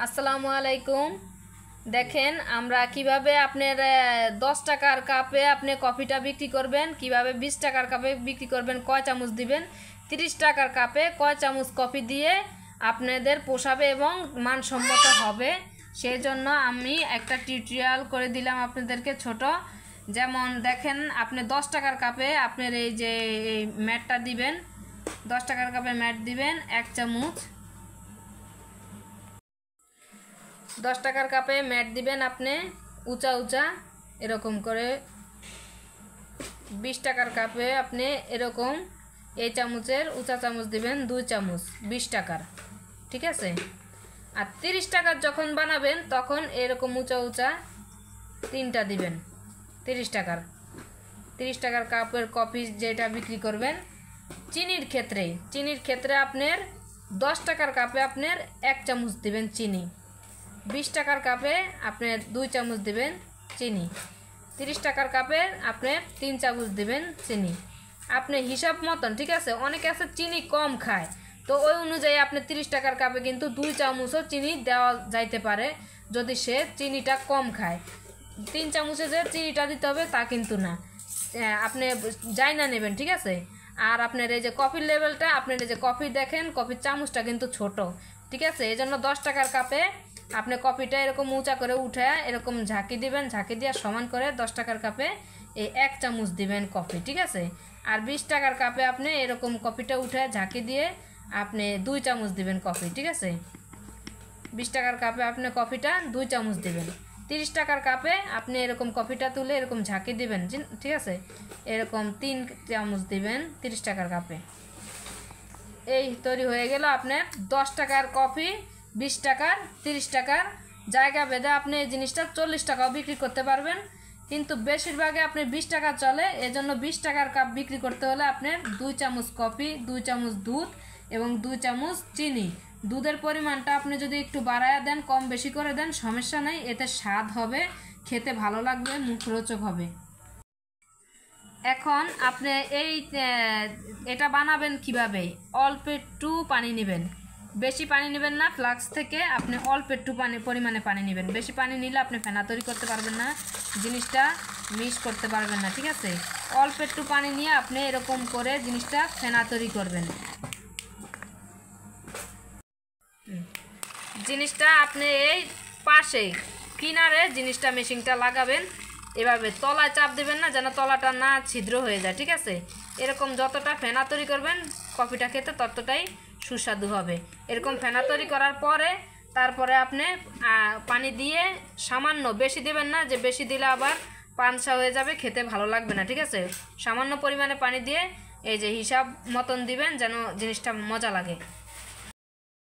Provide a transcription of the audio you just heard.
আসসালামু আলাইকুম। দেখেন আমরা কিভাবে আপনার 10 টাকার কাপে আপনি কফিটা বিক্রি করবেন, কিভাবে 20 টাকার কাপে বিক্রি করবেন, কয় চামচ দিবেন, 30 টাকার কাপে কয় চামচ কফি দিয়ে আপনাদের পোষাবে এবং মানসম্মত হবে, সেই জন্য আমি একটা টিউটোরিয়াল করে দিলাম আপনাদেরকে ছোট। যেমন দেখেন আপনি 10 টাকার কাপে আপনার এই যে এই ম্যাটটা দিবেন, 10 টাকার কাপে ম্যাট দিবেন 1 চামচ। 10 টাকার কাপে ম্যাট দিবেন আপনি উঁচা উঁচা এরকম করে। 20 টাকার কাপে আপনি এরকম এই চামচের উঁচা চামচ দিবেন 2 চামচ 20 টাকার, ঠিক আছে। আর 30 টাকার যখন বানাবেন তখন এরকম উঁচা উঁচা 3টা দিবেন 30 টাকার কাপের কফি যেটা বিক্রি করবেন। চিনির ক্ষেত্রে আপনার 10 টাকার কাপে আপনার 1 চামচ দিবেন চিনি, 20 টাকার কাপে আপনি 2 চামচ দিবেন চিনি, 30 টাকার কাপে আপনি 3 চামচ দিবেন চিনি, আপনি হিসাব মতন, ঠিক আছে। অনেকে আছে চিনি কম খায়, তো ওই অনুযায়ী আপনি 30 টাকার কাপে কিন্তু 2 চামচও চিনি দেওয়া যাইতে পারে যদি সে চিনিটা কম খায়। 3 চামচে যে চিনিটা দিতে হবে তা কিন্তু না, আপনি যাই না নেবেন, ঠিক আছে। আর আপনার এই যে কফির লেভেলটা, আপনার এই যে কফি দেখেন কফির চামচটা কিন্তু ছোট, ঠিক আছে। এই জন্য 10 টাকার কাপে আপনি কফিটা এরকম উঁচা করে উঠে এরকম ঝাঁকি দিবেন, ঝাঁকি দিয়ে সমান করে 10 টাকার কাপে এই 1 চামচ দিবেন কফি, ঠিক আছে। আর 20 টাকার কাপে আপনি এরকম কফিটা উঠে ঝাঁকি দিয়ে আপনি 2 চামচ দিবেন কফি, ঠিক আছে। 20 টাকার কাপে আপনি কফিটা 2 চামচ দিবেন। 30 টাকার কাপে আপনি এরকম কফিটা তুলে এরকম ঝাঁকি দিবেন, ঠিক আছে। এরকম 3 চামচ দিবেন 30 টাকার কাপে। এই তৈরি হয়ে গেল আপনার 10 টাকার কফি। 20 টাকার 30 টাকার জায়গা ভেদে আপনি এই জিনিসটা 40 টাকাও বিক্রি করতে পারবেন, কিন্তু বেশিরভাগে আপনি 20 টাকা চলে। এজন্য 20 টাকার কাপ বিক্রি করতে হলে আপনার 2 চামচ কফি, 2 চামচ দুধ এবং 2 চামচ চিনি। দুধের পরিমাণটা আপনি যদি একটু বাড়ায় দেন, কম বেশি করে দেন, সমস্যা নেই, এতে স্বাদ হবে, খেতে ভালো লাগবে, মুখরোচক হবে। এখন আপনি এটা বানাবেন কিভাবে? অল্প একটু পানি নেবেন, বেশি পানি নেবেন না। ফ্লাক্স থেকে আপনি অল্প একটু পরিমাণে পানি নেবেন। বেশি পানি নিলে আপনি ফেনা তৈরি করতে পারবেন না, জিনিসটা মিক্স করতে পারবেন না, ঠিক আছে। অল্প একটু পানি নিয়ে আপনি এরকম করে জিনিসটা ফেনা তৈরি করবেন। জিনিসটা আপনি এই পাশে কিনারে জিনিসটা মেশিনটা লাগাবেন, এভাবে তলায় চাপ দেবেন না, যেন তলাটা না ছিদ্র হয়ে যায়, ঠিক আছে। এরকম যতটা ফেনা তৈরি করবেন কফিটা খেতে ততটাই সুস্বাদু হবে। এরকম ফেনা তৈরি করার পরে তারপরে আপনি পানি দিয়ে সামান্য, বেশি দেবেন না, যে বেশি দিলে আবার পানসা হয়ে যাবে, খেতে ভালো লাগবে না, ঠিক আছে। সামান্য পরিমাণে পানি দিয়ে এই যে হিসাব মতন দিবেন যেন জিনিসটা মজা লাগে।